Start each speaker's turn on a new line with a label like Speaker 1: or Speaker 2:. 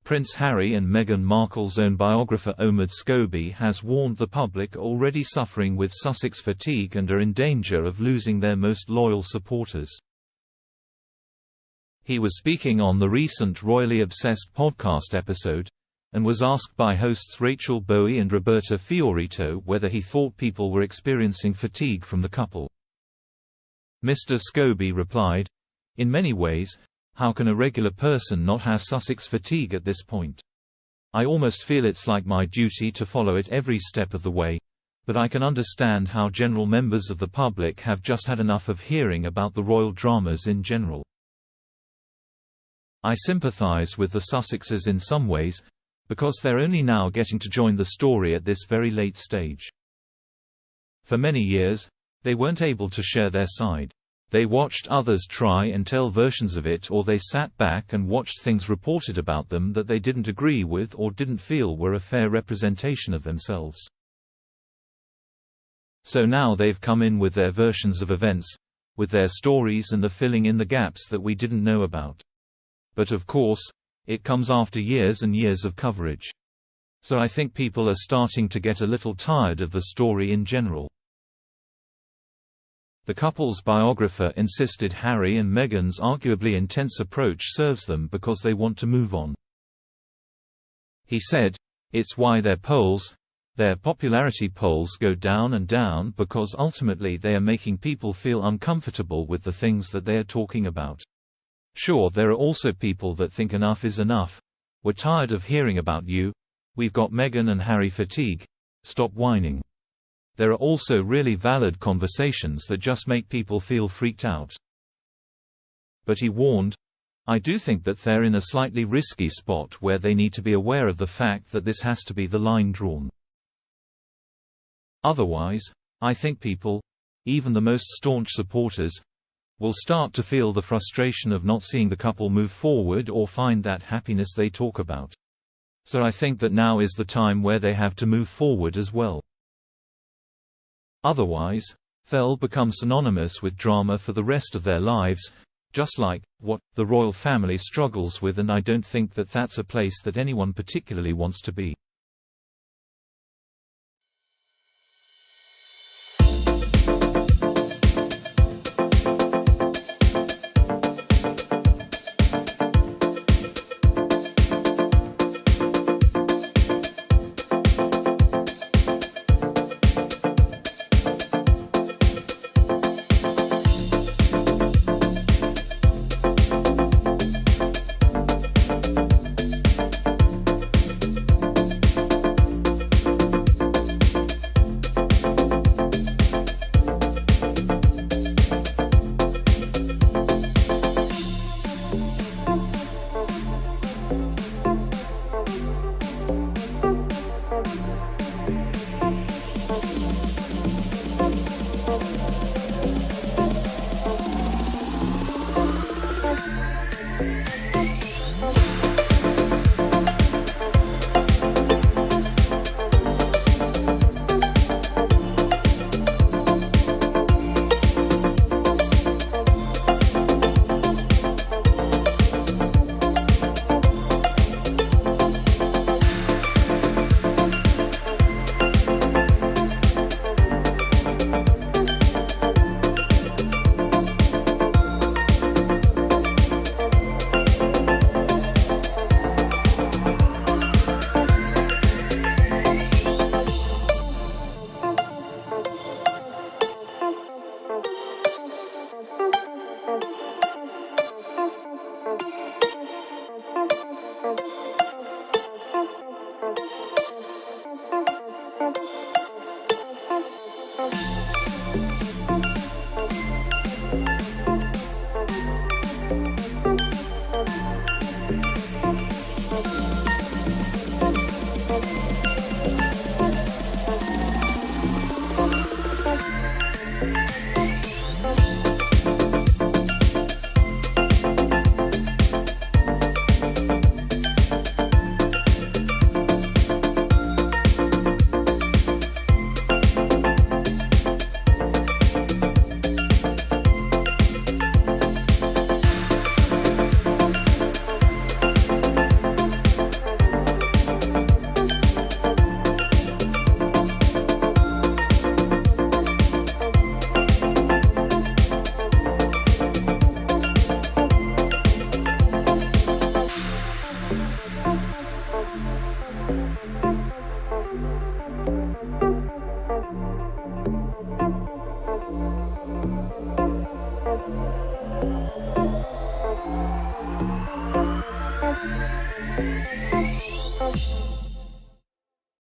Speaker 1: Prince Harry and Meghan Markle's own biographer Omid Scobie has warned the public are already suffering with Sussex fatigue and are in danger of losing their most loyal supporters. He was speaking on the recent Royally Obsessed podcast episode, and was asked by hosts Rachel Bowie and Roberta Fiorito whether he thought people were experiencing fatigue from the couple. Mr. Scobie replied, "In many ways, how can a regular person not have Sussex fatigue at this point? I almost feel it's like my duty to follow it every step of the way, but I can understand how general members of the public have just had enough of hearing about the royal dramas in general. I sympathize with the Sussexes in some ways, because they're only now getting to join the story at this very late stage. For many years, they weren't able to share their side. They watched others try and tell versions of it, or they sat back and watched things reported about them that they didn't agree with or didn't feel were a fair representation of themselves. So now they've come in with their versions of events, with their stories and the filling in the gaps that we didn't know about. But of course, it comes after years and years of coverage. So I think people are starting to get a little tired of the story in general." The couple's biographer insisted Harry and Meghan's arguably intense approach serves them because they want to move on. He said, "It's why their popularity polls go down and down, because ultimately they are making people feel uncomfortable with the things that they are talking about. Sure, there are also people that think enough is enough. We're tired of hearing about you. We've got Meghan and Harry fatigue. Stop whining." There are also really valid conversations that just make people feel freaked out. But he warned, "I do think that they're in a slightly risky spot where they need to be aware of the fact that this has to be the line drawn. Otherwise, I think people, even the most staunch supporters, will start to feel the frustration of not seeing the couple move forward or find that happiness they talk about. So I think that now is the time where they have to move forward as well. Otherwise, they'll become synonymous with drama for the rest of their lives, just like what the royal family struggles with, and I don't think that that's a place that anyone particularly wants to be."